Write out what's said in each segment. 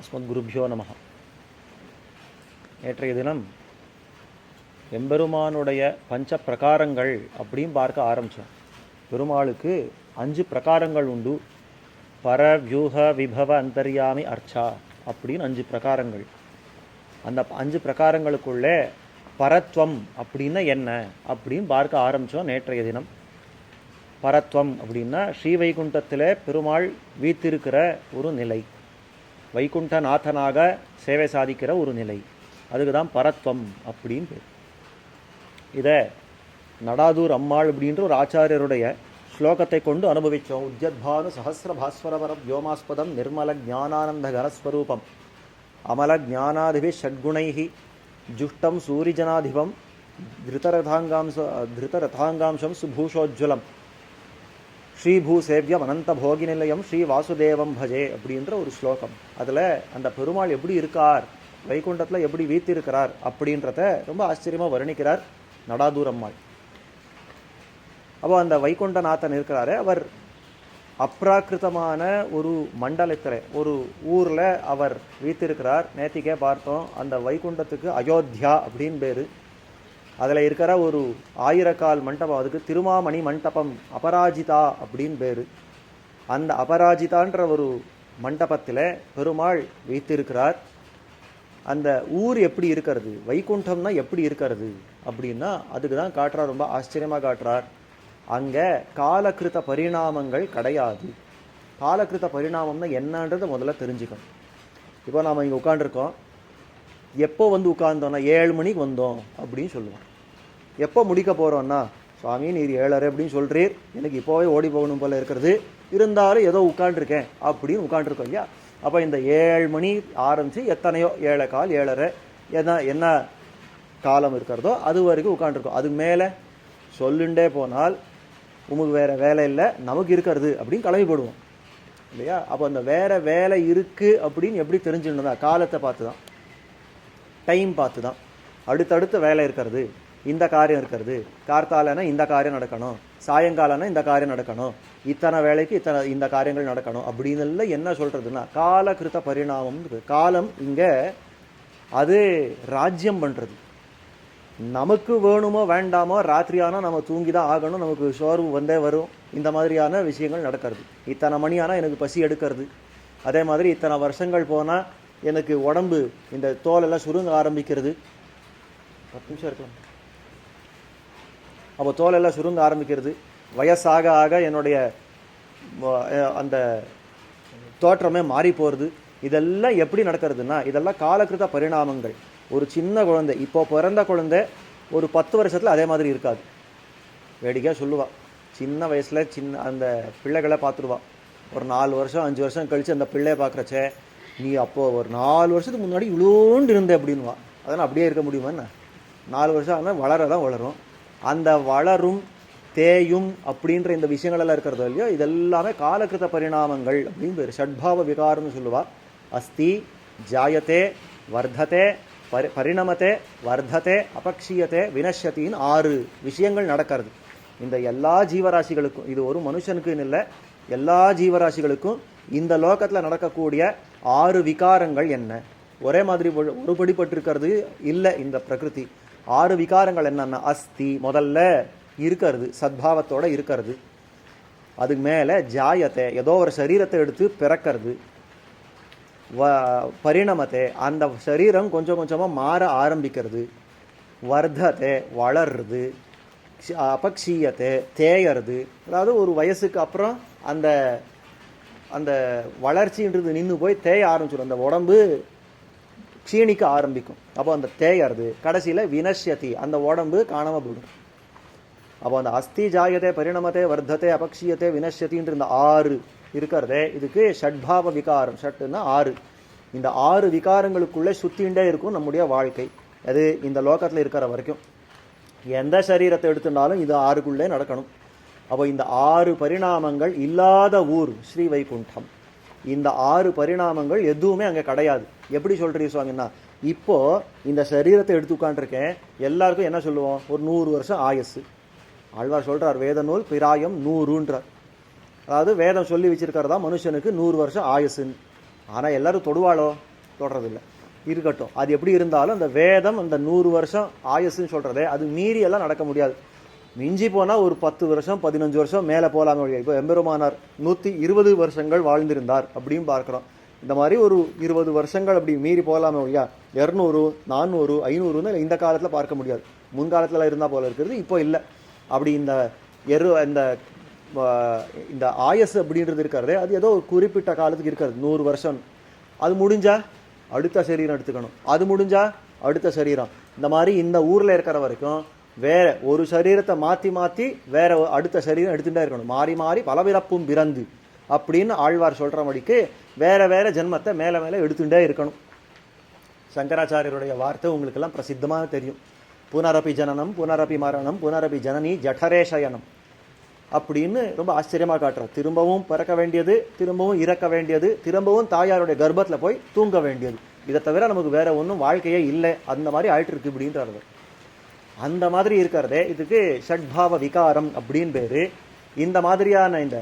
அஸ்மத்குருப்யோ நமஹ. நேற்றைய தினம் எம்பெருமானுடைய பஞ்ச பிரகாரங்கள் அப்படின்னு பார்க்க ஆரம்பித்தோம். பெருமாளுக்கு 5 பிரகாரங்கள் உண்டு. பர, வியூக, விபவ, அந்தர்யாமி, அர்ச்சா அப்படின்னு 5 பிரகாரங்கள். அந்த 5 பிரகாரங்களுக்குள்ளே பரத்வம் அப்படின்னா என்ன அப்படின்னு பார்க்க ஆரம்பித்தோம் நேற்றைய தினம். பரத்வம் அப்படின்னா ஸ்ரீவைகுண்டத்தில் பெருமாள் வீத்திருக்கிற ஒரு நிலை, வைகுண்டநாதனாக சேவை சாதிக்கிற ஒரு நிலை, அதுக்கு தான் பரத்வம் அப்படின்னு பேர். இதை நடாதூர் அம்மாள் அப்படின்ற ஒரு ஆச்சாரியருடைய ஸ்லோகத்தை கொண்டு அனுபவித்தோம். உத்யத்பானு சஹசிர பாஸ்வரவர வியோமாஸ்பதம் நிர்மல ஜானானந்த கனஸ்வரூபம் அமல ஜானாதிபி ஷட்குணைஹி ஜுஷ்டம் சூரிஜனாதிபம் திருதரதாங்காம்சம் சுபூஷோஜ்வலம் ஸ்ரீபூசேவியம் அனந்த போகி நிலையம் ஸ்ரீ வாசுதேவம் பஜே அப்படின்ற ஒரு ஸ்லோகம். அதில் அந்த பெருமாள் எப்படி இருக்கார், வைகுண்டத்தில் எப்படி வீத்திருக்கிறார் அப்படின்றத ரொம்ப ஆச்சரியமாக வர்ணிக்கிறார் நடாதூர் அம்மாள். அப்போ அந்த வைகுண்டநாதன் இருக்கிறாரு, அவர் அப்ராக்கிருதமான ஒரு மண்டலத்தில் ஒரு ஊரில் அவர் வீத்திருக்கிறார். நேத்திக்கே பார்த்தோம், அந்த வைகுண்டத்துக்கு அயோத்தியா அப்படின்னு பேர். அதில் இருக்கிற ஒரு 1000 கால் மண்டபம், அதுக்கு திருமாமணி மண்டபம் அபராஜிதா அப்படின்னு பேர். அந்த அபராஜிதான்ற ஒரு மண்டபத்தில் பெருமாள் வீத்திருக்கிறார். அந்த ஊர் எப்படி இருக்கிறது, வைகுண்டம்னா எப்படி இருக்கிறது அப்படின்னா அதுக்கு தான் காட்டுறார், ரொம்ப ஆச்சரியமாக காட்டுறார். அங்கே காலகிருத்த பரிணாமங்கள் கிடையாது. காலகிருத்த பரிணாமம்னா என்னன்றதை முதல்ல தெரிஞ்சுக்கணும். இப்போ நாம் இங்கே உட்காண்டிருக்கோம், எப்போ வந்து உட்கார்ந்தோன்னா 7 மணிக்கு வந்தோம் அப்படின்னு சொல்லுவோம். எப்போ முடிக்க போகிறோன்னா, சுவாமி நீர் 7:30 அப்படின்னு சொல்கிறீர், எனக்கு இப்போவே ஓடி போகணும் போல் இருக்கிறது, இருந்தாலும் ஏதோ உட்காண்டிருக்கேன் அப்படின்னு உட்காண்டிருக்கோம் இல்லையா. அப்போ இந்த 7 மணி ஆரம்பித்து எத்தனையோ 7:15 7:30 என்ன காலம் இருக்கிறதோ அது வரைக்கும் உட்காண்டிருக்கோம். அதுக்கு மேலே சொல்லுண்டே போனால் உமக்கு வேறு வேலை இல்லை, நமக்கு இருக்கிறது அப்படின்னு கிளம்பி போடுவோம் இல்லையா. அப்போ அந்த வேறு வேலை இருக்குது அப்படின்னு எப்படி தெரிஞ்சுக்கணும்னா காலத்தை பார்த்து தான், டைம் பார்த்து தான். அடுத்தடுத்த வேலை இருக்கிறது, இந்த காரியம் இருக்கிறது, கார்த்தாலனா இந்த காரியம் நடக்கணும், சாயங்காலம்னா இந்த காரியம் நடக்கணும், இத்தனை வேலைக்கு இந்த காரியங்கள் நடக்கணும் அப்படின்னு என்ன சொல்கிறதுன்னா காலகிருத்த பரிணாமம். காலம் இங்கே அது ராஜ்யம் பண்ணுறது. நமக்கு வேணுமோ வேண்டாமோ, ராத்திரியானா நம்ம தூங்கி தான் ஆகணும், நமக்கு சோர்வு வந்தே வரும், இந்த மாதிரியான விஷயங்கள் நடக்கிறது. இத்தனை மணியானால் எனக்கு பசி எடுக்கிறது, அதே மாதிரி இத்தனை வருஷங்கள் போனால் எனக்கு உடம்பு இந்த தோலெல்லாம் சுருங்க ஆரம்பிக்கிறது. 10 நிமிஷம் இருக்கலாம். அப்போ தோலெல்லாம் சுருங்க ஆரம்பிக்கிறது. வயசாக ஆக என்னுடைய அந்த தோற்றமே மாறி போகிறது. இதெல்லாம் எப்படி நடக்கிறதுனா இதெல்லாம் காலகிருத்த பரிணாமங்கள். ஒரு சின்ன குழந்தை, இப்போ பிறந்த குழந்தை ஒரு 10 வருஷத்தில் அதே மாதிரி இருக்காது. வேடிக்கையாக சொல்லுவாள், சின்ன வயசில் அந்த பிள்ளைகளை பார்த்துருவா. ஒரு 4 வருஷம் 5 வருஷம் கழித்து அந்த பிள்ளையை பார்க்குறச்சே, நீ அப்போது ஒரு 4 வருஷத்துக்கு முன்னாடி இவ்வளோண்டு இருந்தேன் அப்படின்வா. அதெல்லாம் அப்படியே இருக்க முடியுமா என்ன? 4 வருஷம் ஆனால் வளரதான் வளரும். அந்த வளரும் தேயும் அப்படின்ற இந்த விஷயங்களெல்லாம் இருக்கிறதோ இல்லையோ, இதெல்லாமே காலகிருத்த பரிணாமங்கள் அப்படின்னு பேர். ஷட்பாவ விகாரம்னு சொல்லுவாள். அஸ்தி, ஜாயத்தே, வர்த்ததே, பரிணமத்தே, வர்த்ததே, அபக்ஷீயத்தே, வினஷ்யத்தின்னு 6 விஷயங்கள் நடக்கிறது. இந்த எல்லா ஜீவராசிகளுக்கும், இது ஒரு மனுஷனுக்குன்னு இல்லை, எல்லா ஜீவராசிகளுக்கும் இந்த லோகத்தில் நடக்கக்கூடிய 6 விகாரங்கள் என்ன, ஒரே மாதிரி ஒருபடிப்பட்டிருக்கிறது இல்லை இந்த பிரகிருதி. 6 விகாரங்கள் என்னன்னா, அஸ்தி முதல்ல இருக்கிறது, சத்பாவத்தோடு இருக்கிறது. அதுக்கு மேலே ஜாயத்தை, ஏதோ ஒரு சரீரத்தை எடுத்து பிறக்கிறது. பரிணமத்தை, அந்த சரீரம் கொஞ்சம் கொஞ்சமாக மாற ஆரம்பிக்கிறது. வர்த்தத்தை, வளருது. அபக்ஷீயத்தை, தேயறது, அதாவது ஒரு வயசுக்கு அப்புறம் அந்த அந்த வளர்ச்சின்றது நின்று போய் தேய ஆரம்பிச்சிடும், அந்த உடம்பு க்ஷீணிக்க ஆரம்பிக்கும். அப்போ அந்த தேயறது, கடைசியில் வினஷ்யதி, அந்த உடம்பு காணாமல் போயிடும். அப்போ அந்த அஸ்தி, ஜாயத்தை, பரிணமத்தை, வர்த்தத்தை, அபக்ஷீயத்தை, வினஷ்யத்தின்ற இந்த 6 இருக்கிறதே, இதுக்கு ஷட்பாவ விகாரம். ஷட்டுன்னா 6. இந்த 6 விகாரங்களுக்குள்ளே சுற்றிகிட்டே இருக்கும் நம்முடைய வாழ்க்கை. அது இந்த லோகத்தில் இருக்கிற வரைக்கும் எந்த சரீரத்தை எடுத்துட்டாலும் இது 6க்குள்ளே நடக்கணும். அப்போ இந்த 6 பரிணாமங்கள் இல்லாத ஊர் ஸ்ரீ வைகுண்டம். இந்த 6 பரிணாமங்கள் எதுவுமே அங்கே கிடையாது. எப்படி சொல்கிறீங்க சுவாமின்னா, இப்போது இந்த சரீரத்தை எடுத்து உட்காண்டிருக்கேன், எல்லாருக்கும் என்ன சொல்லுவோம், ஒரு 100 வருஷம் ஆயுசு. ஆழ்வார் சொல்கிறார், வேத நூல் பிராயம் 100ன்றார். அதாவது வேதம் சொல்லி வச்சிருக்கிறதா மனுஷனுக்கு 100 வருஷம் ஆயுசுன்னு. ஆனால் எல்லோரும் தொடுவாளோ? தொடறதில்லை. இருக்கட்டும், அது எப்படி இருந்தாலும் அந்த வேதம் அந்த 100 வருஷம் ஆயுசுன்னு சொல்கிறதே அது மீறி எல்லாம் நடக்க முடியாது. மிஞ்சி போனால் ஒரு 10 வருஷம் 15 வருஷம் மேலே போகலாமே ஒழிய, இப்போ எம்பெருமானார் 120 வருஷங்கள் வாழ்ந்திருந்தார் அப்படின்னு பார்க்குறோம். இந்த மாதிரி ஒரு 20 வருஷங்கள் அப்படி மீறி போகலாமே ஒழியா 200 400 500ன்னு இந்த காலத்தில் பார்க்க முடியாது. முன்காலத்தில் இருந்தால் போல இருக்கிறது இப்போ இல்லை. அப்படி இந்த இந்த ஆயஸ் அப்படின்றது இருக்கிறது அது ஏதோ ஒரு குறிப்பிட்ட காலத்துக்கு இருக்கிறது 100 வருஷம். அது முடிஞ்சா அடுத்த சரீரம் எடுத்துக்கணும், அது முடிஞ்சா அடுத்த சரீரம். இந்த மாதிரி இந்த ஊரில் இருக்கிற வரைக்கும் வேற ஒரு சரீரத்தை மாற்றி மாற்றி வேற அடுத்த சரீரம் எடுத்துகிட்டே இருக்கணும். மாறி மாறி பலவிறப்பும் பிறந்து அப்படின்னு ஆழ்வார் சொல்கிற மடிக்கு வேற வேற ஜென்மத்தை மேலே மேலே எடுத்துகிட்டே இருக்கணும். சங்கராச்சாரியருடைய வார்த்தை உங்களுக்கெல்லாம் பிரசித்தமாக தெரியும். புனரபி ஜனனம் புனரபி மரணம் புனரபி ஜனனி ஜடரேஷயனம் அப்படின்னு ரொம்ப ஆச்சரியமாக காட்டுறார். திரும்பவும் பிறக்க வேண்டியது, திரும்பவும் இறக்க வேண்டியது, திரும்பவும் தாயாருடைய கர்ப்பத்தில் போய் தூங்க வேண்டியது. இதை தவிர நமக்கு வேற ஒன்றும் வாழ்க்கையே இல்லை. அந்த மாதிரி ஆயிட்டு இருக்கு இப்படின்றார். அந்த மாதிரி இருக்கிறதே இதுக்கு ஷட்பாவ விகாரம் அப்படின்னு பேரு. இந்த மாதிரியான இந்த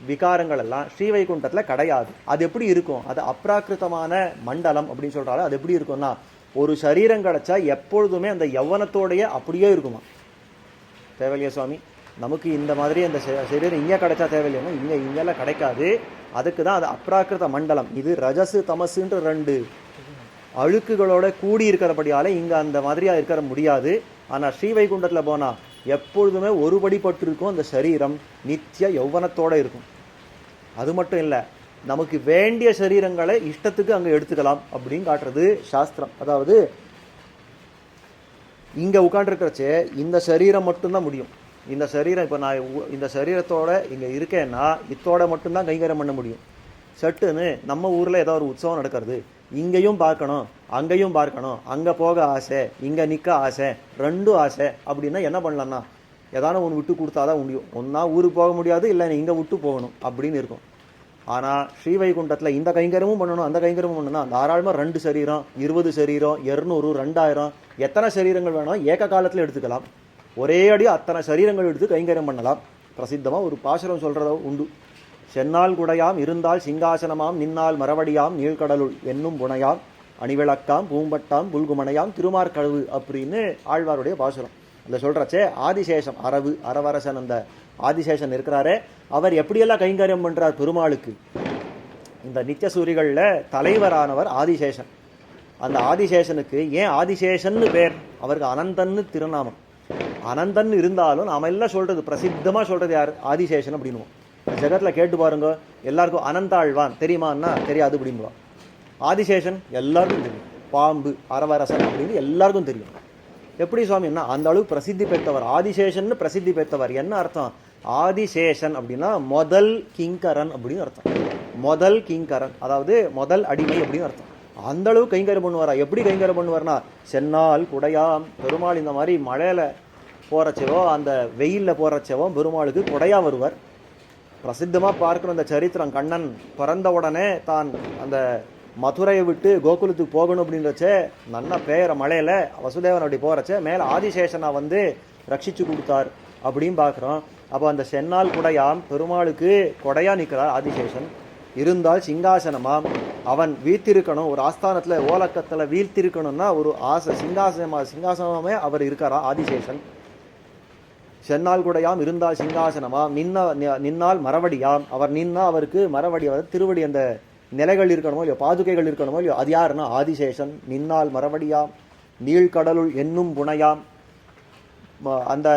விகாரங்கள் எல்லாம் ஸ்ரீவைகுண்டத்தில் கிடையாது. அது எப்படி இருக்கும்? அது அப்ராக்கிருத்தமான மண்டலம் அப்படின்னு சொல்றாரு. அது எப்படி இருக்கும்னா ஒரு சரீரம் கிடைச்சா எப்பொழுதுமே அந்த யௌவனத்தோடைய அப்படியே இருக்குமா. தேவையில்லையா சுவாமி, நமக்கு இந்த மாதிரி அந்த சரீரம் இங்கே கிடைச்சா தேவையில்லைன்னா இங்கெல்லாம் கிடைக்காது. அதுக்கு தான் அது அப்ராக்கிருத மண்டலம். இது ரஜசு தமசுன்ற 2 அழுக்குகளோட கூடி இருக்கிறபடியால இங்கே அந்த மாதிரியாக இருக்கிற முடியாது. ஆனால் ஸ்ரீவைகுண்டத்தில் போனால் எப்பொழுதுமே ஒருபடிப்பட்டு இருக்கும். அந்த சரீரம் நித்திய யௌவனத்தோடு இருக்கும். அது மட்டும் இல்லை, நமக்கு வேண்டிய சரீரங்களை இஷ்டத்துக்கு அங்கே எடுத்துக்கலாம் அப்படின்னு காட்டுறது சாஸ்திரம். அதாவது இங்கே உட்காண்டிருக்கிறச்சே இந்த சரீரம் மட்டும்தான் முடியும். இந்த சரீரம் இப்போ நான் இந்த சரீரத்தோட இங்கே இருக்கேன்னா இத்தோட மட்டும்தான் கைங்கரம் பண்ண முடியும். சட்டுன்னு நம்ம ஊரில் ஏதோ ஒரு உற்சவம் நடக்கிறது, இங்கேயும் பார்க்கணும் அங்கேயும் பார்க்கணும், அங்கே போக ஆசை இங்கே நிற்க ஆசை, 2 ஆசை அப்படின்னா என்ன பண்ணலான்னா ஏதான ஒன்று விட்டு கொடுத்தாதான் முடியும். ஒன்றா ஊருக்கு போக முடியாது, இல்லை இங்கே விட்டு போகணும் அப்படின்னு இருக்கும். ஆனால் ஸ்ரீவைகுண்டத்தில் இந்த கைங்கரமும் பண்ணணும் அந்த கைங்கரமும் பண்ணணும்னா தாராளமாக 2 சரீரம் 20 சரீரம் 200 2000 எத்தனை சரீரங்கள் வேணும் ஏக காலத்தில் எடுத்துக்கலாம். ஒரே அடி அத்தனை சரீரங்கள் எடுத்து கைங்கரம் பண்ணலாம். பிரசித்தமாக ஒரு பாசுரம் சொல்கிறத உண்டு. சென்னால் குடையாம் இருந்தால் சிங்காசனமாம் நின்னால் மரவடியாம் நீழ்கடலுள் என்னும் புனையாம் அணிவிளக்காம் பூம்பட்டாம் புல்குமனையாம் திருமார்கழுவு அப்படின்னு ஆழ்வாருடைய பாசுரம். அதில் சொல்கிறச்சே ஆதிசேஷன் அரவரசன் அந்த ஆதிசேஷன் இருக்கிறாரே அவர் எப்படியெல்லாம் கைங்கரியம் பண்ணுறார் பெருமாளுக்கு. இந்த நித்தியசூரிகளில் தலைவரானவர் ஆதிசேஷன். அந்த ஆதிசேஷனுக்கு ஏன் ஆதிசேஷன்னு பேர்? அவருக்கு அனந்தன்னு திருநாமம். அனந்தன் இருந்தாலும் நாம எல்லாம் சொல்றது பிரசித்தமாக சொல்றது யார்? ஆதிசேஷன் அப்படின்னுவோம். ஜெகத்தில் கேட்டு பாருங்க, எல்லாருக்கும் அனந்தாழ்வான் தெரியுமான்னா தெரியாது அப்படின்னுவான். ஆதிசேஷன் எல்லாருக்கும் தெரியும். பாம்பு அரவரசன் அப்படின்னு எல்லாருக்கும் தெரியும். எப்படி சுவாமின்னா அந்த அளவுக்கு பிரசித்தி பெற்றவர். ஆதிசேஷன் பிரசித்தி பெற்றவர். என்ன அர்த்தம்? ஆதிசேஷன் அப்படின்னா முதல் கிங்கரன் அப்படின்னு அர்த்தம். முதல் கிங்கரன் அதாவது முதல் அடிமை அப்படின்னு அர்த்தம். அந்த அளவுக்கு கைங்கரம் பண்ணுவாரா? எப்படி கைங்கரம் பண்ணுவார்னா சென்னால் குடையாம். பெருமாள் இந்த மாதிரி மழையில போறச்சவோ அந்த வெயிலில் போறச்சவோ பெருமாளுக்கு குடையா வருவார். பிரசித்தமாக பார்க்கணும் இந்த சரித்திரம். கண்ணன் பிறந்த உடனே தான் அந்த மதுரையை விட்டு கோகுலத்துக்கு போகணும் அப்படின்றச்சே நல்ல பெயர மழையில வசுதேவன் அப்படி போறச்சே மேலே ஆதிசேஷனை வந்து ரட்சிச்சு கொடுத்தார் அப்படின்னு பார்க்குறோம். அப்போ அந்த சென்னால் குடையாம் பெருமாளுக்கு கொடையா நிற்கிறார் ஆதிசேஷன். இருந்தால் சிங்காசனமாம் அவன் வீழ்த்திருக்கணும். ஒரு ஆஸ்தானத்தில் ஓலக்கத்தில் வீழ்த்திருக்கணும்னா ஒரு ஆசை சிங்காசனமே அவர் இருக்காரா ஆதிசேஷன். சென்னால் குடையாம் இருந்தால் சிங்காசனமாம் நின்னால் மரவடியாம் அவர் நின்னா அவருக்கு மரவடி அதாவது திருவடி அந்த நிலைகள் இருக்கணுமோ இல்லையோ பாதுகைகள் இருக்கணுமோ இல்லையோ அது யாருன்னா ஆதிசேஷன். நின்னால் மரவடியாம் நீழ்கடலுள் என்னும் புனையாம். அந்த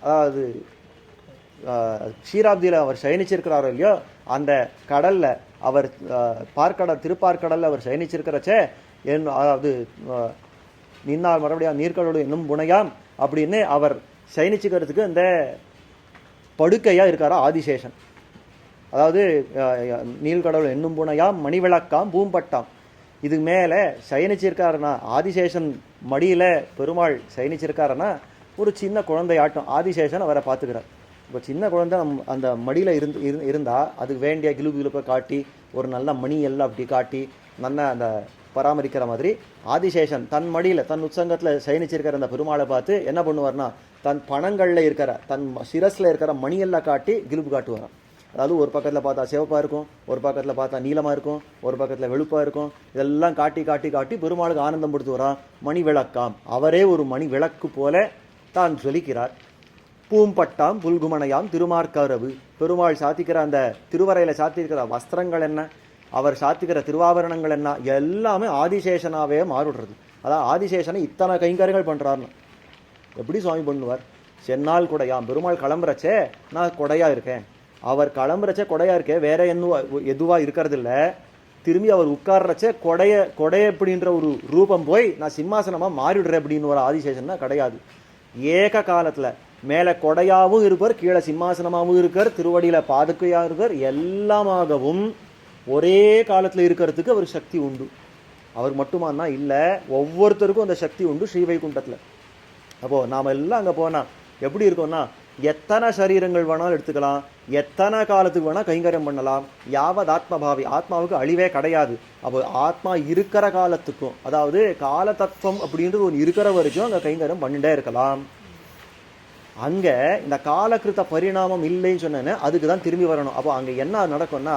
அதாவது க்ஷீராப்தியில் அவர் சயனிச்சிருக்கிறாரோ இல்லையோ அந்த கடலில் அவர் திருப்பார்கடலில் அவர் சயனிச்சிருக்கிறச்சே அதாவது நின்னால் மறுபடியும் நீர்கடலுள் என்னும் புனையாம் அப்படின்னு அவர் சயனிச்சுக்கிறதுக்கு அந்த படுக்கையாக இருக்காரா ஆதிசேஷன். அதாவது நீள்கடவுள் என்னும் புனையாம் மணிவிளக்காம் பூம்பட்டாம். இதுக்கு மேலே சயனிச்சிருக்காருன்னா ஆதிசேஷன் மடியில் பெருமாள் சயனிச்சிருக்காருன்னா ஒரு சின்ன குழந்தை ஆட்டம் ஆதிசேஷன் அவரை பார்த்துக்கிறார். இப்போ சின்ன குழந்தை அந்த மடியில் இருந்தால் அதுக்கு வேண்டிய கிளுப்பை காட்டி ஒரு நல்ல மணி எல்லாம் அப்படி காட்டி நல்ல அந்த பராமரிக்கிற மாதிரி ஆதிசேஷன் தன் மடியில் தன் உற்சங்கத்தில் சயனிச்சிருக்கிற அந்த பெருமாளை பார்த்து என்ன பண்ணுவார்னா தன் பணங்களில் இருக்கிற தன் சிரஸில் இருக்கிற மணியெல்லாம் காட்டி கிளுப்பு காட்டுவாராம். அதாவது ஒரு பக்கத்தில் பார்த்தா சிவப்பாக இருக்கும், ஒரு பக்கத்தில் பார்த்தா நீளமாக இருக்கும், ஒரு பக்கத்தில் வெளுப்பாக இருக்கும். இதெல்லாம் காட்டி காட்டி காட்டி பெருமாளுக்கு ஆனந்தம் படுத்துகிறான். மணி விளக்காம், அவரே ஒரு மணி விளக்கு போல தான் ஜொலிக்கிறார். பூம்பட்டாம் புல்குமனையாம் திருமார்க்கரவு, பெருமாள் சாத்திக்கிற அந்த திருவரையில் சாத்திருக்கிற வஸ்திரங்கள் என்ன, அவர் சாத்திக்கிற திருவாபரணங்கள் என்ன, எல்லாமே ஆதிசேஷனாவே மாறுடுறது. அதான் ஆதிசேஷனை இத்தனை கைங்கரியங்கள் பண்ணுறாருன்னு எப்படி சுவாமி பண்ணுவார்? சென்னால் கொடையாம், பெருமாள் கிளம்புறச்சே நான் கொடையா இருக்கேன், அவர் கிளம்புறச்சே கொடையா இருக்கேன், வேற எதுவா இருக்கிறது இல்லை. திரும்பி அவர் உட்கார்றச்சே கொடைய அப்படின்ற ஒரு ரூபம் போய் நான் சிம்மாசனமா மாறிடுறேன் அப்படின்னு ஒரு ஆதிசேஷன்னா கிடையாது. ஏக காலத்துல மேல கொடையாவும் இருப்பார், கீழே சிம்மாசனமாகவும் இருக்கார், திருவடியில பாதுகையா இருக்கார், எல்லாமாகவும் ஒரே காலத்துல இருக்கிறதுக்கு அவர் சக்தி உண்டு. அவர் மட்டுமானா இல்லை, ஒவ்வொருத்தருக்கும் அந்த சக்தி உண்டு ஸ்ரீவைகுண்டத்தில். அப்போது நாம் எல்லாம் அங்கே போனால் எப்படி இருக்கோம்னா, எத்தனை சரீரங்கள் வேணாலும் எடுத்துக்கலாம், எத்தனை காலத்துக்கு வேணால் கைங்கரியம் பண்ணலாம். யாவது ஆத்மபாவி, ஆத்மாவுக்கு அழிவே கிடையாது. அப்போ ஆத்மா இருக்கிற காலத்துக்கும், அதாவது கால தத்துவம் அப்படின்றது ஒன்று இருக்கிற வரைக்கும் அங்கே கைங்கரியம் பண்ணிட்டே இருக்கலாம். அங்கே இந்த காலக்கிருத்த பரிணாமம் இல்லைன்னு சொன்னேன்னு அதுக்கு தான் திரும்பி வரணும். அப்போ அங்கே என்ன நடக்கும்னா,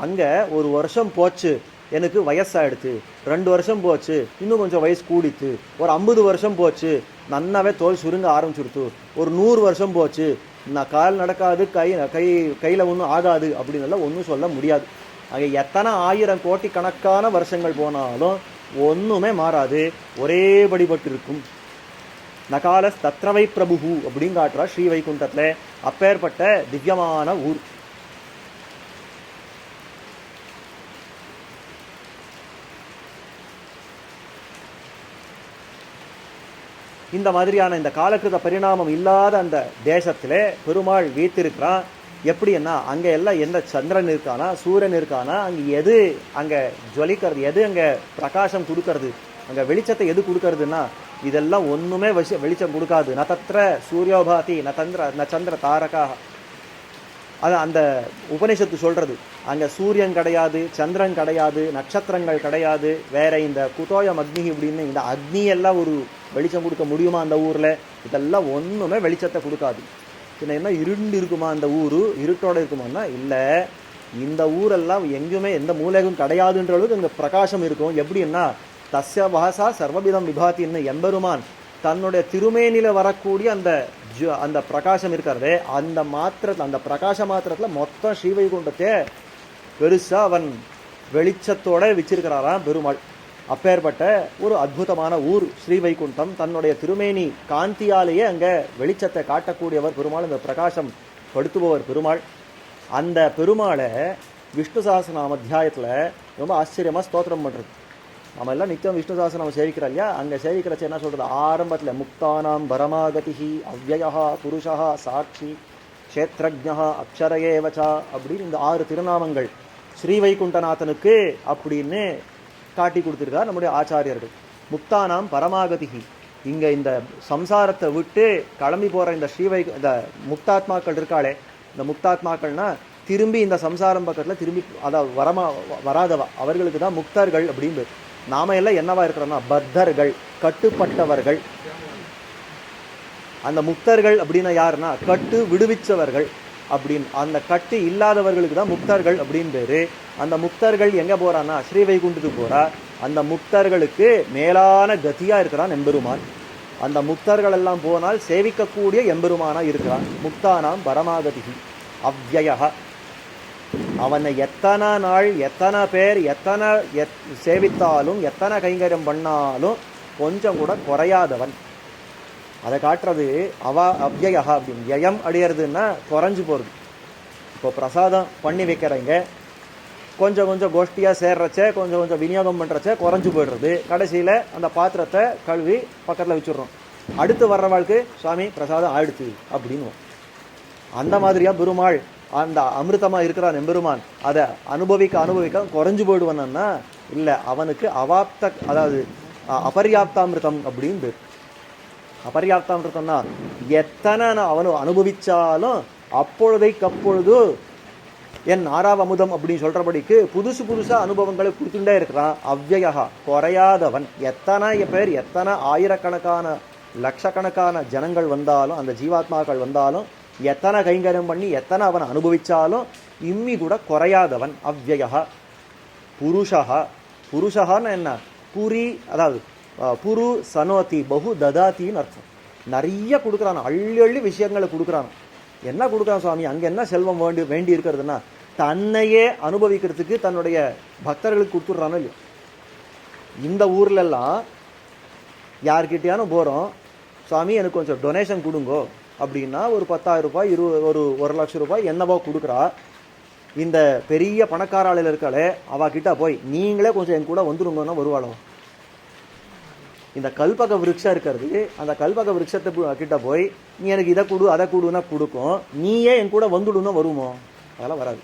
அங்கே ஒரு வருஷம் போச்சு, எனக்கு வயசாகிடுச்சு, 2 வருஷம் போச்சு, இன்னும் கொஞ்சம் வயசு கூடித்து, ஒரு 50 வருஷம் போச்சு, நன்னாவே தோல் சுருங்க ஆரம்பிச்சுடுத்து, ஒரு 100 வருஷம் போச்சு, நான் கால் நடக்காது, கையில் ஒன்றும் ஆகாது அப்படின்னு ஒன்றும் சொல்ல முடியாது. அங்கே எத்தனை 1000 கோடி கணக்கான வருஷங்கள் போனாலும் ஒன்றுமே மாறாது, ஒரேபடிபட்டு இருக்கும். நகாலஸ் தத்ரவை பிரபு அப்படின்னு காட்டுறா ஸ்ரீ வைகுண்டத்தில். அப்பேற்பட்ட திவ்யமான ஊர். இந்த மாதிரியான இந்த காலக்கிருத பரிணாமம் இல்லாத அந்த தேசத்திலே பெருமாள் வீத்திருக்கிறான். எப்படின்னா, அங்கே எல்லாம் எந்த சந்திரன் இருக்கானா, சூரியன் இருக்கானா, அங்கே எது அங்கே ஜொலிக்கிறது, எது அங்கே பிரகாசம் கொடுக்கறது, அங்கே வெளிச்சத்தை எது கொடுக்கறதுன்னா இதெல்லாம் ஒன்றுமே வெளிச்சம் கொடுக்காது. ந தத்ர சூரியோபாதி ந சந்திர தாரகா. அது அந்த உபனிஷத்து சொல்றது. அங்கே சூரியன் கிடையாது, சந்திரன் கிடையாது, நட்சத்திரங்கள் கிடையாது, வேற இந்த குதோயம் அக்னி இப்படின்னு இந்த அக்னி எல்லாம் ஒரு வெளிச்சம் கொடுக்க முடியுமா அந்த ஊரில்? இதெல்லாம் ஒன்றுமே வெளிச்சத்தை கொடுக்காது. என்ன இருண்டு இருக்குமா அந்த ஊர்? இருட்டோட இருக்குமான்னா இல்லை. இந்த ஊரெல்லாம் எங்கேயுமே எந்த மூலையும் கிடையாதுன்ற அளவுக்கு அங்கே பிரகாசம் இருக்கும். எப்படின்னா, தஸ்ய வாசா சர்வவிதம் விபாத்தின்னு எம்பெருமான் தன்னுடைய திருமேனில வரக்கூடிய அந்த பிரகாசம் இருக்கிறதே, அந்த பிரகாச மாத்திரத்தில் மொத்தம் ஸ்ரீவைகுண்டத்தை பெருசா அவன் வெளிச்சத்தோட வச்சிருக்கிறாராம் பெருமாள். அப்பேற்பட்ட ஒரு அற்புதமான ஊர் ஸ்ரீவைகுண்டம். தன்னுடைய திருமேனி காந்தியாலேயே அங்கே வெளிச்சத்தை காட்டக்கூடியவர் பெருமாள், அந்த பிரகாசம் படுத்துபவர் பெருமாள். அந்த பெருமாளை விஷ்ணு சஹஸ்ரநாம அத்தியாயத்தில் ரொம்ப ஆச்சரியமாக ஸ்தோத்திரம் பண்ணுறது. நம்ம எல்லாம் நித்தியம் விஷ்ணு சஹஸ்ரநாமம் சேவிக்கிறோம் இல்லையா? அங்கே சேவிக்கிறச்ச என்ன சொல்கிறது? ஆரம்பத்தில் முக்தானாம் பரமாகதி அவ்யயா புருஷா சாட்சி க்ஷேத்ரஜ்ஞா அக்ஷரயேவச்சா அப்படின்னு இந்த 6 திருநாமங்கள் ஸ்ரீவைகுண்டநாதனுக்கு அப்படின்னு காட்டி கொடுத்துருக்கார் நம்முடைய ஆச்சாரியர்கள். முக்தானாம் பரமாகதிகி, இங்கே இந்த சம்சாரத்தை விட்டு கிளம்பி போகிற இந்த இந்த முக்தாத்மாக்கள் இருக்காளே, இந்த முக்தாத்மாக்கள்னா திரும்பி இந்த சம்சாரம் பக்கத்தில் திரும்பி வராதவா, அவர்களுக்கு தான் முக்தர்கள் அப்படின்னு. நாம எல்லாம் என்னவா இருக்கிறோம்னா பத்தர்கள், கட்டுப்பட்டவர்கள். அந்த முக்தர்கள் அப்படின்னா யாருன்னா கட்டு விடுவிச்சவர்கள் அப்படின்னு. அந்த கட்டு இல்லாதவர்களுக்கு தான் முக்தர்கள் அப்படின்னு பேரு. அந்த முக்தர்கள் எங்க போறான்னா ஸ்ரீவைகுண்டத்துக்கு போறா. அந்த முக்தர்களுக்கு மேலான கதியா இருக்கிறான் எம்பெருமான். அந்த முக்தர்கள் எல்லாம் போனால் சேவிக்கக்கூடிய எம்பெருமானா இருக்கிறான். முக்தானாம் பரமாகதிகி அவ்யயா. அவனை எத்தனை நாள் எத்தனை பேர் எத்தனை சேவித்தாலும் எத்தனை கைங்கரியம் பண்ணாலும் கொஞ்சம் கூட குறையாதவன். அதை காட்டுறது அவ்யயா அப்படின்னு. யயம் அடையிறதுன்னா குறைஞ்சு போகிறது. இப்போ பிரசாதம் பண்ணி வைக்கிறீங்க, கொஞ்சம் கொஞ்சம் கோஷ்டியாக சேர்றச்சே கொஞ்சம் கொஞ்சம் விநியோகம் பண்ணுறச்சே குறைஞ்சு போய்டுறது. கடைசியில் அந்த பாத்திரத்தை கழுவி பக்கத்தில் வச்சுடுறோம். அடுத்து வர்றவாளுக்கு சுவாமி பிரசாதம் ஆயிடுச்சு அப்படின்னு. அந்த மாதிரியா பெருமாள் அந்த அமிர்தமாக இருக்கிறான் எம்பெருமான். அதை அனுபவிக்க குறைஞ்சு போயிடுவான்னா இல்லை, அவனுக்கு அதாவது அபர்யாப்தாமிருதம் அப்படின்னு. அபர்யாப்தாமிருதம்னா எத்தனை அவனு அனுபவிச்சாலும் அப்பொழுதைக்கப்பொழுது என் 6ஆம் அமுதம் அப்படின்னு சொல்றபடிக்கு புதுசா அனுபவங்களை கொடுத்துட்டே இருக்கிறான். அவ்யயா, குறையாதவன். எத்தனை பேர் எத்தனை ஆயிரக்கணக்கான லட்சக்கணக்கான ஜனங்கள் வந்தாலும், அந்த ஜீவாத்மாக்கள் வந்தாலும் எத்தனை கைங்கரியம் பண்ணி எத்தனை அவன் அனுபவிச்சாலும் இம்மி கூட குறையாதவன். அவ்யயா புருஷா. புருஷகான்னு என்ன? புரி, அதாவது புரு சனோதி பகு ததாத்தின்னு அர்த்தம். நிறைய கொடுக்குறான், அள்ளி அள்ளி விஷயங்களை கொடுக்குறான். என்ன கொடுக்குறான் சுவாமி? அங்கே என்ன செல்வம் வேண்டி இருக்கிறதுனா தன்னையே அனுபவிக்கிறதுக்கு தன்னுடைய பக்தர்களுக்கு கொடுத்துட்றானோ இல்லையோ. இந்த ஊர்லெல்லாம் யார்கிட்டயானு போகிறோம், சுவாமி எனக்கு கொஞ்சம் டொனேஷன் கொடுங்கோ அப்படின்னா ஒரு 10,000 ரூபாய், 1 லட்சம் ரூபாய் என்னவோ கொடுக்குறா. இந்த பெரிய பணக்காராளில் இருக்காளே அவகிட்ட போய் நீங்களே கொஞ்சம் என் கூட வந்துடுங்கன்னா வருவாளோ? இந்த கல்பக விருட்சம் இருக்கிறது, அந்த கல்பக விருட்சத்தை கிட்ட போய் நீ எனக்கு இதை கொடு அதை கொடுன்னா கொடுக்கும், நீயே என் கூட வந்துடுன்னா வருமோ? அதெல்லாம் வராது.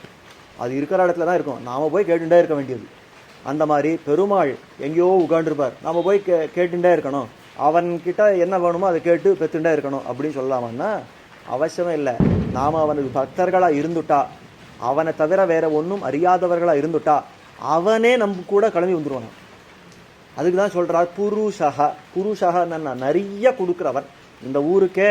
அது இருக்கிற இடத்துல தான் இருக்கும், நாம் போய் கேட்டுட்டே இருக்க வேண்டியது. அந்த மாதிரி பெருமாள் எங்கேயோ உட்காண்டிருப்பார், நாம் போய் கேட்டுட்டே இருக்கணும், அவன்கிட்ட என்ன வேணுமோ அதை கேட்டு பெற்றுட்டே இருக்கணும் அப்படின்னு சொல்லலாமன்னா அவசியமே இல்லை. நாம் அவனுக்கு பக்தர்களாக இருந்துட்டா, அவனை தவிர வேற ஒன்றும் அறியாதவர்களாக இருந்துட்டா அவனே நம்ம கூட கிளம்பி வந்துடுவான். அதுக்கு தான் சொல்கிறார் புருஷக. புருஷகன்னா நிறைய கொடுக்குறவன். இந்த ஊருக்கே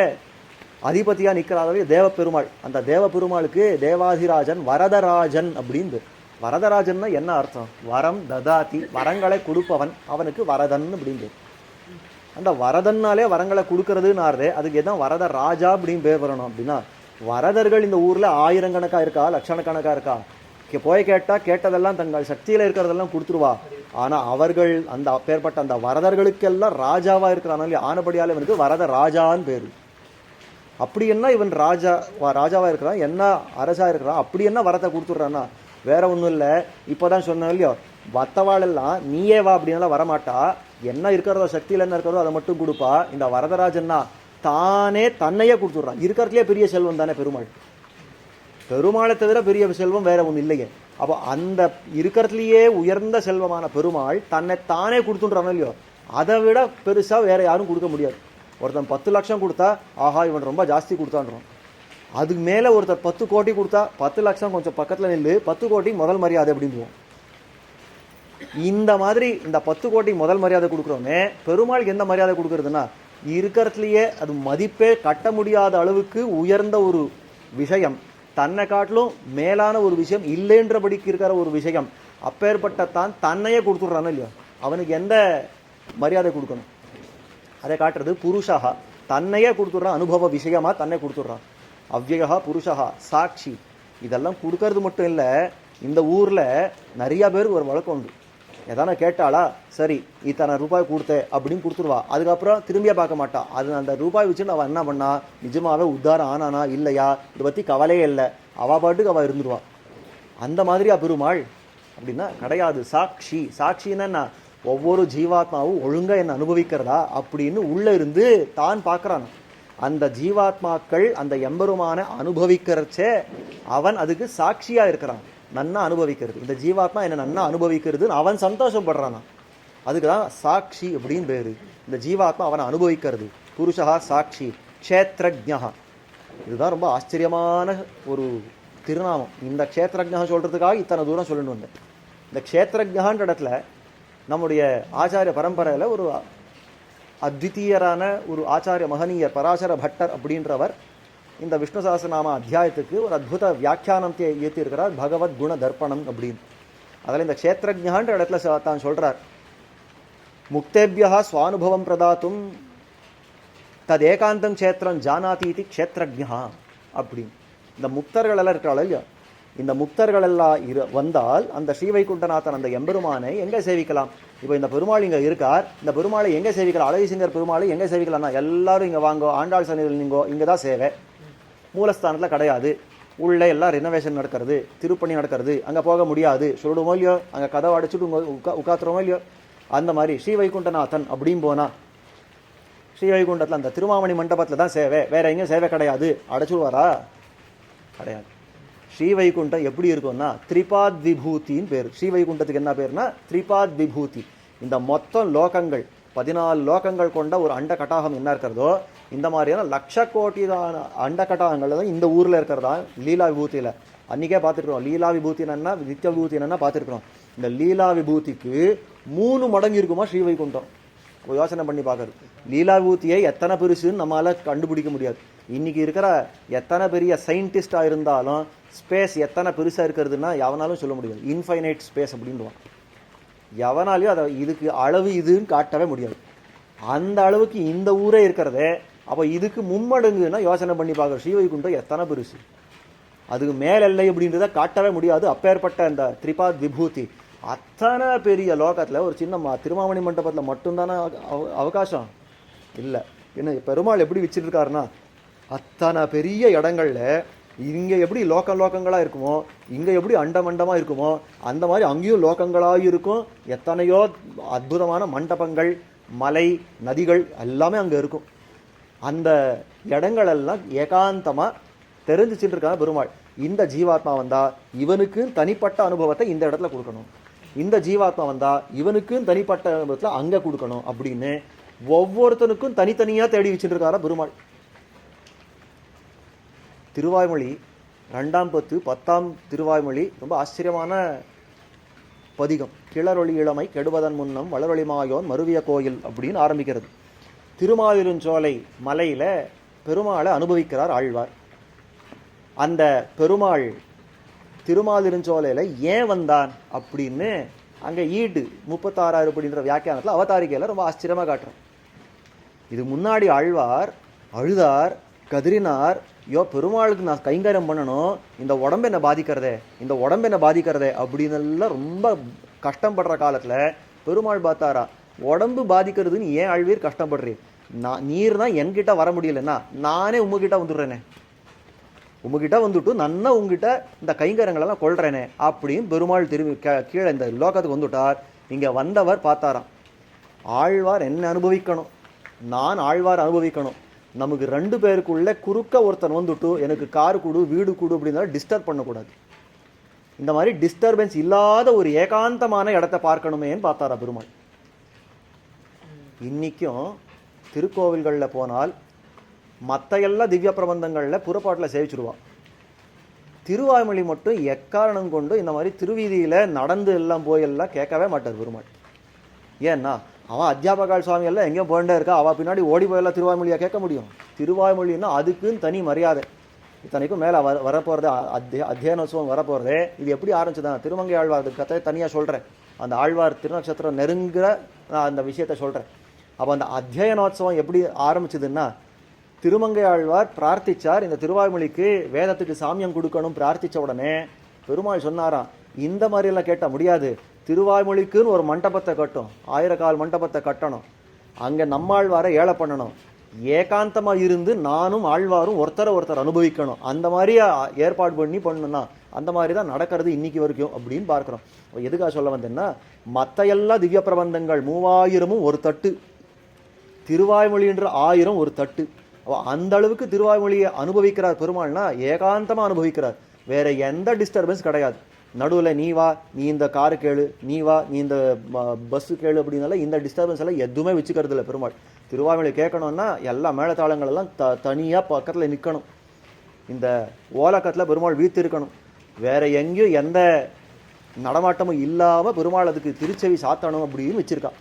அதிபதியாக நிற்கிறாவே தேவப்பெருமாள். அந்த தேவப்பெருமாளுக்கு தேவாதிராஜன் வரதராஜன் அப்படின்னு. வரதராஜன்னா என்ன அர்த்தம்? வரம் ததாதி, வரங்களை கொடுப்பவன், அவனுக்கு வரதன் அப்படின்னு. அந்த வரதன்னாலே வரங்களை கொடுக்கறதுன்னாரு, அதுக்கு எதான் வரத ராஜா அப்படின்னு பேர் வரணும் அப்படின்னா, வரதர்கள் இந்த ஊரில் ஆயிரக்கணக்காக இருக்கா, லட்சக்கணக்காக இருக்கா? போய் கேட்டால் கேட்டதெல்லாம் தங்கள் சக்தியில் இருக்கிறதெல்லாம் கொடுத்துருவா. ஆனால் அவர்கள் அந்த பேர்பட்ட அந்த வரதர்களுக்கெல்லாம் ராஜாவாக இருக்கிறான். ஆனபடியால் இவனுக்கு வரத ராஜான்னு பேர். அப்படி என்ன இவன் ராஜாவாக இருக்கிறான், என்ன அரசாக இருக்கிறான், அப்படி என்ன வரத்தை கொடுத்துட்றான்னா வேற ஒன்றும் இல்லை. இப்போ தான் சொன்னோம் இல்லையோ, மற்றவாளெல்லாம் நீயே வா அப்படின்னால வரமாட்டா, என்ன இருக்கிறதோ சக்தியில் என்ன இருக்கிறதோ அதை மட்டும் கொடுப்பா. இந்த வரதராஜன்னா தானே தன்னையே கொடுத்துட்றான். இருக்கிறதுலே பெரிய செல்வம் தானே பெருமாள். பெருமாளை தவிர பெரிய செல்வம் வேற ஒன்றும் இல்லையே. அப்போ அந்த இருக்கிறதுலையே உயர்ந்த செல்வமான பெருமாள் தன்னை தானே கொடுத்துன்றானோ இல்லையோ, அதை விட பெருசாக வேற யாரும் கொடுக்க முடியாது. ஒருத்தன் 10 லட்சம் கொடுத்தா ஆஹா இவன் ரொம்ப ஜாஸ்தி கொடுத்தான்றோம். அதுக்கு மேலே ஒருத்தர் 10 கோடி கொடுத்தா 10 லட்சம் கொஞ்சம் பக்கத்தில் நில்லு, 10 கோடி முதல் மரியாதை அப்படின்வோம். இந்த மாதிரி இந்த 10 கோடி முதல் மரியாதை கொடுக்குறோமே, பெருமாளுக்கு எந்த மரியாதை கொடுக்கறதுன்னா இருக்கிறதுலையே அது மதிப்பே கட்ட முடியாத அளவுக்கு உயர்ந்த ஒரு விஷயம், தன்னை காட்டிலும் மேலான ஒரு விஷயம் இல்லைன்றபடிக்கு இருக்கிற ஒரு விஷயம், அப்பேற்பட்ட தன்னையே கொடுத்துட்றானோ இல்லையோ, அவனுக்கு எந்த மரியாதை கொடுக்கணும்? அதை காட்டுறது புருஷா. தன்னையே கொடுத்துட்றான், அனுபவ விஷயமா தன்னை கொடுத்துட்றான். அவ்யயா புருஷா சாட்சி. இதெல்லாம் கொடுக்கறது மட்டும் இல்லை, இந்த ஊரில் நிறைய பேருக்கு ஒரு வழக்கம் உண்டு. எதான கேட்டாளா, சரி இத்தனை ரூபாய் கொடுத்தேன் அப்படின்னு கொடுத்துருவா. அதுக்கப்புறம் திரும்பியே பார்க்க மாட்டா. அது அந்த ரூபாய் வச்சுன்னு அவள் என்ன பண்ணா, நிஜமாவே உத்தாரம் ஆனானா இல்லையா இதை பற்றி கவலையே இல்லை, அவள் பாட்டுக்கு அவள் இருந்துருவா. அந்த மாதிரியா பெருமாள் அப்படின்னா கிடையாது. சாட்சி. சாட்சின்னா ஒவ்வொரு ஜீவாத்மாவும் ஒழுங்காக என்ன அனுபவிக்கிறதா அப்படின்னு உள்ளே இருந்து தான் பார்க்குறான். அந்த ஜீவாத்மாக்கள் அந்த எம்பெருமான அனுபவிக்கிறச்சே அவன் அதுக்கு சாட்சியாக இருக்கிறான். நன்னா அனுபவிக்கிறது, இந்த ஜீவாத்மா என்ன நன்னா அனுபவிக்கிறதுன்னு அவன் சந்தோஷப்படுறானா, அதுக்கு தான் சாட்சி அப்படின்னு பேரு. இந்த ஜீவாத்மா அவனை அனுபவிக்கிறது. புருஷா சாட்சி. க்ஷேத்ரஜ்ஞா, இதுதான் ரொம்ப ஆச்சரியமான ஒரு திருநாமம். இந்த க்ஷேத்ரஜ்ஞா சொல்றதுக்காக இத்தனை தூரம் சொல்லணும் வந்தேன். இந்த க்ஷேத்ரஜ்ஞான்ற இடத்துல நம்முடைய ஆச்சாரிய பரம்பரையில் ஒரு அத்விதீயரான ஒரு ஆச்சாரிய மகனீயர் பராசர பட்டர் அப்படின்றவர் இந்த விஷ்ணு சஹஸ்ரநாம அத்தியாயத்துக்கு ஒரு அத்புத வியாக்கியானத்தை ஏற்றிருக்கிறார், பகவத் குண தர்ப்பணம் அப்படின்னு. அதில் இந்த க்ஷேத்ரஜ்ஞான்ற இடத்துல தான் சொல்றார், முக்தேபியா சுவானுபவம் பிரதாத்தும் ததேகாந்தம் க்ஷேத்திரம் ஜானாதி இது க்ஷேத்ரஜ்ஞா அப்படின்னு. இந்த முக்தர்கள் எல்லாம் இருக்கிறாள் இல்லையா, இந்த முக்தர்கள் எல்லாம் வந்தால் அந்த ஸ்ரீவைகுண்டநாதன் அந்த எம்பெருமானை எங்கே சேவிக்கலாம்? இப்போ இந்த பெருமாள் இங்கே இருக்கார், இந்த பெருமாளை எங்கே சேவிக்கலாம்? அழகிசிங்கர் பெருமாளை எங்கே சேவிக்கலாம்னா எல்லாரும் இங்கே வாங்கோ, ஆண்டாள் சன்னிதியில் நீங்கோ, இங்கே தான் சேவை. மூலஸ்தானத்தில் கிடையாது, உள்ளே எல்லாம் ரெனோவேஷன் நடக்கிறது, திருப்பணி நடக்கிறது, அங்கே போக முடியாது, சொல்லிடுமோ இல்லையோ, அங்கே கதவை அடைச்சிட்டு உட்காத்துறோமோ இல்லையோ. அந்த மாதிரி ஸ்ரீவைகுண்டநாதன் அப்படின்னு போனால் ஸ்ரீவைகுண்டத்தில் அந்த திருமாமணி மண்டபத்தில் தான் சேவை, வேற எங்கேயும் சேவை கிடையாது, அடைச்சுடுவாரா? கிடையாது. ஸ்ரீவைகுண்டம் எப்படி இருக்கும்னா திரிபாத் விபூத்தின்னு பேர். ஸ்ரீவைகுண்டத்துக்கு என்ன பேர்னா திரிபாத் விபூதி. இந்த மொத்தம் லோகங்கள் 14 லோகங்கள் கொண்ட ஒரு அண்ட கட்டாகம் என்ன இருக்கிறதோ, இந்த மாதிரியான லட்சக்கோட்டிதான அண்ட கட்டாகங்கள் தான் இந்த ஊரில் இருக்கிறதா லீலா விபூதியில். அன்றைக்கே பார்த்துருக்குறோம், லீலா விபூதி என்னன்னா நித்திய விபூதி என்னன்னா பார்த்துருக்குறோம். இந்த லீலா விபூதிக்கு 3 மடங்கு இருக்குமா ஸ்ரீவைகுண்டம். யோசனை பண்ணி பார்க்கறது. லீலா விபூதியை எத்தனை பெருசுன்னு நம்மளால் கண்டுபிடிக்க முடியாது. இன்னைக்கு இருக்கிற எத்தனை பெரிய சயின்டிஸ்டாக இருந்தாலும் ஸ்பேஸ் எத்தனை பெருசாக இருக்கிறதுனா எவனாலும் சொல்ல முடியாது. Infinite space அப்படின்வான். எவனாலையும் அதை இதுக்கு அளவு இதுன்னு காட்டவே முடியாது. அந்த அளவுக்கு இந்த ஊரே இருக்கிறதே. அப்போ இதுக்கு மும்மடங்குன்னா யோசனை பண்ணி பார்க்குற ஸ்ரீவைகுண்டம் எத்தனை பெருசு, அதுக்கு மேலெல்லை அப்படின்றத காட்டவே முடியாது. அப்பேற்பட்ட அந்த திரிபாத் விபூதி அத்தனை பெரிய லோகத்தில் ஒரு சின்ன திருமாமணி மண்டபத்தில் மட்டும்தானே அவகாசம் இல்லை. என்ன பெருமாள் எப்படி வச்சுருக்காருன்னா, அத்தனை பெரிய இடங்கள்ல இங்கே எப்படி லோக்கங்களாக இருக்குமோ, இங்கே எப்படி அண்டமண்டமாக இருக்குமோ, அந்த மாதிரி அங்கேயும் லோகங்களாக இருக்கும். எத்தனையோ அற்புதமான மண்டபங்கள், மலை, நதிகள் எல்லாமே அங்கே இருக்கும். அந்த இடங்களெல்லாம் ஏகாந்தமாக தெரிஞ்சுச்சுட்டு இருக்காங்க பெருமாள். இந்த ஜீவாத்மா வந்தா இவனுக்கு தனிப்பட்ட அனுபவத்தை இந்த இடத்துல கொடுக்கணும், இந்த ஜீவாத்மா வந்தா இவனுக்கு தனிப்பட்ட அனுபவத்தில் அங்கே கொடுக்கணும் அப்படின்னு ஒவ்வொருத்தனுக்கும் தனித்தனியாக தேடி வச்சுட்டு இருக்காரா பெருமாள். திருவாய்மொழி 2ஆம் பத்து 10ஆம் திருவாய்மொழி ரொம்ப ஆச்சரியமான பதிகம். கிளரொளி இளமை கெடுவதன் முன்னம் வளரொளி மாயோன் மருவிய கோயில் அப்படின்னு ஆரம்பிக்கிறது. திருமாலிருஞ்சோலை மலையில பெருமாளை அனுபவிக்கிறார் ஆழ்வார். அந்த பெருமாள் திருமாலிருஞ்சோலையில ஏன் வந்தான் அப்படின்னு அங்கே ஈடு 36 அப்படின்ற வியாக்கியானத்தில் அவதாரிக்கையில் ரொம்ப ஆச்சரியமாக காட்டுறோம். இது முன்னாடி ஆழ்வார் அழுதார், கதறினார், ஐயோ பெருமாளுக்கு நான் கைங்கரியம் பண்ணணும், இந்த உடம்பு என்ன பாதிக்கிறதே, இந்த உடம்பு என்ன பாதிக்கிறதே அப்படின்னு எல்லாம் ரொம்ப கஷ்டப்படுற காலத்தில் பெருமாள் பார்த்தாரா, உடம்பு பாதிக்கிறதுன்னு ஏன் ஆழ்வீர் கஷ்டப்படுறீர், நீர் தான் என்கிட்ட வர முடியலன்னா நானே உங்ககிட்ட வந்துடுறேனே, உங்ககிட்ட வந்துட்டு நன்னா உங்ககிட்ட இந்த கைங்கரங்களெல்லாம் கொள்றேனே அப்படின்னு பெருமாள் திரும்பி கீழே இந்த லோகத்துக்கு வந்துட்டார். இங்கே வந்தவர் பார்த்தாராம், ஆழ்வார் என்ன அனுபவிக்கணும், நான் ஆழ்வார் அனுபவிக்கணும், நமக்கு 2 பேருக்குள்ள குறுக்க ஒருத்தன் வந்துட்டு எனக்கு கார் கொடு வீடு கொடு அப்படின்னா டிஸ்டர்ப் பண்ணக்கூடாது. இந்த மாதிரி டிஸ்டர்பன்ஸ் இல்லாத ஒரு ஏகாந்தமான இடத்த பார்க்கணுமேன்னு பார்த்தாரா பெருமாள். இன்னைக்கும் திருக்கோவில்களில் போனால் மற்ற எல்லா திவ்ய பிரபந்தங்களில் புறப்பாட்டில் சேவிச்சுடுவான். திருவாய்மொழி மட்டும் எக்காரணம் கொண்டு இந்த மாதிரி திருவீதியில் நடந்து எல்லாம் போயெல்லாம் கேட்கவே மாட்டார் பெருமாள். ஏன்னா அவன் அத்தியாபகால் சுவாமி எல்லாம் எங்கேயும் போயிட்டே இருக்கா, அவள் பின்னாடி ஓடி போயெல்லாம் திருவாய்மொழியாக கேட்க முடியும். திருவாய்மொழின்னா அதுக்குன்னு தனி மரியாதை. இத்தனைக்கும் மேலே வரப்போகிறது அத்தியனோத்சவம் வரப்போகிறதே. இது எப்படி ஆரம்பிச்சதான் திருமங்கை ஆழ்வார் கதை தனியாக சொல்கிறேன். அந்த ஆழ்வார் திருநக்ஷத்திரம் நெருங்குற நான் அந்த விஷயத்த சொல்கிறேன். அப்போ அந்த அத்தியனோத்சவம் எப்படி ஆரம்பிச்சதுன்னா, திருமங்கை ஆழ்வார் பிரார்த்திச்சார் இந்த திருவாய்மொழிக்கு வேதத்துக்கு சாமியம் கொடுக்கணும். பிரார்த்தித்த உடனே பெருமாள் சொன்னாராம், இந்த மாதிரியெல்லாம் கேட்டால் முடியாது, திருவாய்மொழிக்குன்னு ஒரு மண்டபத்தை கட்டும், 1000 கால் மண்டபத்தை கட்டணும், அங்கே நம்மாழ்வாரை ஏழை பண்ணணும், ஏகாந்தமாக இருந்து நானும் ஆழ்வாரும் ஒருத்தர் அனுபவிக்கணும், அந்த மாதிரி ஏற்பாடு பண்ணி பண்ணணும்னா அந்த மாதிரி தான் நடக்கிறது இன்னைக்கு வரைக்கும் அப்படின்னு பார்க்குறோம். எதுக்காக சொல்ல வந்தேன்னா, மற்ற எல்லா திவ்ய பிரபந்தங்கள் 3000 ஒரு தட்டு, திருவாய்மொழின்ற 1000 ஒரு தட்டு. அந்த அளவுக்கு திருவாய்மொழியை அனுபவிக்கிறார் பெருமாள்னா ஏகாந்தமாக அனுபவிக்கிறார். வேற எந்த டிஸ்டர்பன்ஸ் கிடையாது. நடுவில் நீ வா, நீ இந்த காரு கேளு, நீ வா, நீ இந்த பஸ்ஸு கேளு அப்படின்னால இந்த டிஸ்டர்பன்ஸ் எல்லாம் எதுவுமே வச்சுக்கிறது இல்லை பெருமாள். திருவாய்மொழி கேட்கணும்னா எல்லா மேளதாளங்கள் எல்லாம் தனியாக பக்கத்தில் நிற்கணும். இந்த ஓலக்கத்தில் பெருமாள் வீத்து இருக்கணும். வேற எங்கேயும் எந்த நடமாட்டமும் இல்லாமல் பெருமாள் அதுக்கு திருச்செவி சாத்தணும் அப்படின்னு வச்சிருக்கான்.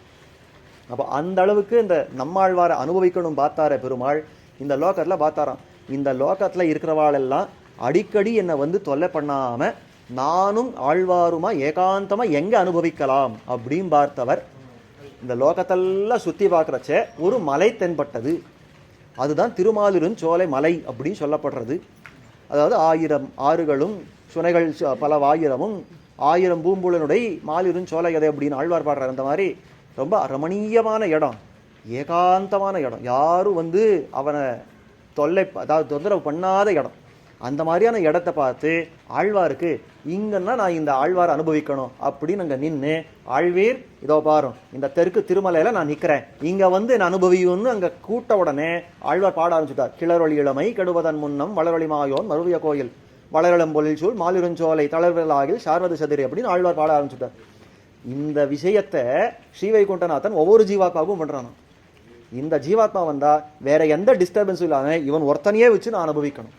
அப்போ அந்த அளவுக்கு இந்த நம்மாழ்வாரை அனுபவிக்கணும் பார்த்தார பெருமாள். இந்த லோகத்தில் பார்த்தாராம், இந்த லோகத்தில் இருக்கிறவாளெல்லாம் அடிக்கடி என்னை வந்து தொல்லை பண்ணாமல் நானும் ஆழ்வாருமா ஏகாந்தமாக எங்கே அனுபவிக்கலாம் அப்படின்னு பார்த்தவர். இந்த லோகத்தெல்லாம் சுற்றி பார்க்குறச்சே ஒரு மலை தென்பட்டது. அதுதான் திருமாலிருஞ்சோலை மலை அப்படின்னு சொல்லப்படுறது. அதாவது 1000 ஆறுகளும் சுனைகள் பல 1000ம் 1000 பூம்புலனுடைய மாலிருஞ்சோலை கதை அப்படின்னு ஆழ்வார் பாடுறார். அந்த மாதிரி ரொம்ப ரமணீயமான இடம், ஏகாந்தமான இடம், யாரும் வந்து அவனை தொந்தரவு பண்ணாத இடம். அந்த மாதிரியான இடத்த பார்த்து ஆழ்வாருக்கு இங்கன்னா நான் இந்த ஆழ்வாரை அனுபவிக்கணும் அப்படின்னு அங்கே நின்று, ஆழ்வீர் இதோ பாரு இந்த தெற்கு திருமலையில நான் நிற்கிறேன், இங்கே வந்து நான் அனுபவியும்னு அங்கே கூட்ட உடனே ஆழ்வார் பாட ஆரம்பிச்சுட்டார். கிளரொளி இளமை கெடுவதன் முன்னம் வளரொளி மாயோன் மருவிய கோயில் வளரளம்பொழில் சூழ் மாலிருஞ்சோலை தளர்வலாகில் சார்வது சதிரி அப்படின்னு ஆழ்வார் பாட ஆரம்பிச்சுட்டார். இந்த விஷயத்தை ஸ்ரீவைகுண்டநாதன் ஒவ்வொரு ஜீவாத்மாவும் பண்றானோ. இந்த ஜீவாத்மா வந்தா வேற எந்த டிஸ்டர்பன்ஸும் இல்லாம இவன் ஒருத்தனையே வச்சு நான் அனுபவிக்கணும்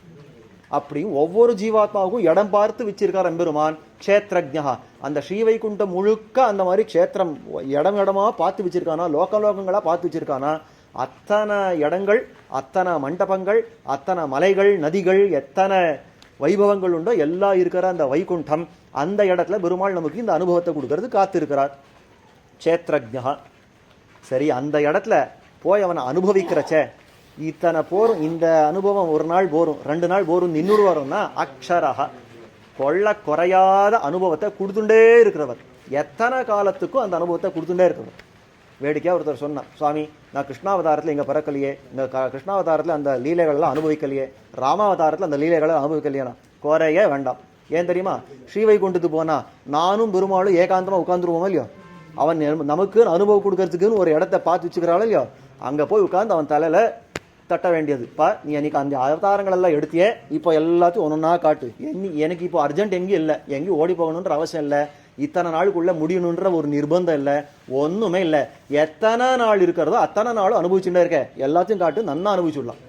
அப்படின்னு ஒவ்வொரு ஜீவாத்மாவுக்கும் இடம் பார்த்து வச்சிருக்கார் எம்பெருமான். க்ஷேத்ரஜ்ஞா, அந்த ஸ்ரீவைகுண்டம் முழுக்க அந்த மாதிரி க்ஷேத்திரம் இடமா பார்த்து வச்சிருக்கானா, லோகங்களா பார்த்து வச்சிருக்கானா. அத்தனை இடங்கள், அத்தனை மண்டபங்கள், அத்தனை மலைகள், நதிகள், எத்தனை வைபவங்கள் உண்டோ எல்லாம் இருக்கிற அந்த வைகுண்டம், அந்த இடத்துல பெருமாள் நமக்கு இந்த அனுபவத்தை கொடுக்கறது காத்திருக்கிறார். க்ஷேத்ரஜ்ஞா. சரி, அந்த இடத்துல போய் அவனை அனுபவிக்கிறச்சே இத்தனை போரும், இந்த அனுபவம் ஒரு நாள் போரும், 2 நாள் போரும், 200 வரும்னா அக்ஷரஹா, கொள்ள குறையாத அனுபவத்தை கொடுத்துட்டே இருக்கிறவர். எத்தனை காலத்துக்கும் அந்த அனுபவத்தை கொடுத்துட்டே இருக்கிறவர். வேடிக்கையாக ஒருத்தர் சொன்னார், சுவாமி நான் கிருஷ்ணாவதாரத்தில் இங்கே பிறக்கலையே, இந்த கிருஷ்ணாவதாரத்தில் அந்த லீலைகளெல்லாம் அனுபவிக்கலையே, ராமாவதாரத்தில் அந்த லீலைகளை அனுபவிக்கலையேனா. குறையே வேண்டாம். ஏன் தெரியுமா? ஸ்ரீவைகுண்டத்துக்கு போனால் நானும் பெருமாளும் ஏகாந்தமாக உட்காந்துருவோம் இல்லையோ, அவன் நமக்கு அனுபவம் கொடுக்கறதுக்குன்னு ஒரு இடத்த பார்த்து வச்சுக்கிறாள் இல்லையோ, அங்கே போய் உட்காந்து அவன் தலையில் தட்ட வேண்டியது. நீ அன்றைக்கி அந்த அவதாரங்கள் எல்லாம் எடுத்தியே, இப்போ எல்லாத்தையும் ஒன்றா காட்டு. எனக்கு இப்போ அர்ஜென்ட் எங்கேயும் இல்லை, எங்கேயும் ஓடி போகணுன்ற அவசியம் இல்லை, இத்தனை நாளுக்குள்ளே முடியணுன்ற ஒரு நிர்பந்தம் இல்லை, ஒன்றுமே இல்லை. எத்தனை நாள் இருக்கிறதோ அத்தனை நாளும் அனுபவிச்சுட்டே இருக்க, எல்லாத்தையும் காட்டு, நன்னா அனுபவிச்சுடலாம்.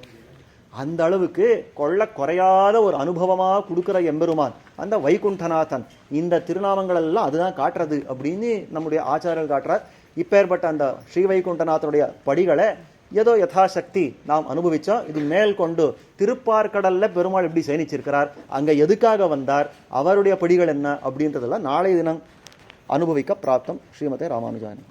அந்த அளவுக்கு கொள்ள குறையாத ஒரு அனுபவமாக கொடுக்குற எம்பெருமான் அந்த வைகுண்டநாதன். இந்த திருநாமங்கள் எல்லாம் அதுதான் காட்டுறது அப்படின்னு நம்முடைய ஆச்சாரியர்கள் காட்டுறார். இப்பேற்பட்ட அந்த ஸ்ரீ வைகுண்டநாதனுடைய படிகளை ஏதோ யதாசக்தி நாம் அனுபவித்தோம். இது மேல் கொண்டு திருப்பார்கடல்ல பெருமாள் எப்படி சயனிச்சிருக்கிறார், அங்கே எதுக்காக வந்தார், அவருடைய படிகள் என்ன அப்படின்றதெல்லாம் நாளைய தினம் அனுபவிக்க பிராப்தம். ஸ்ரீமதே ராமானுஜாயன்.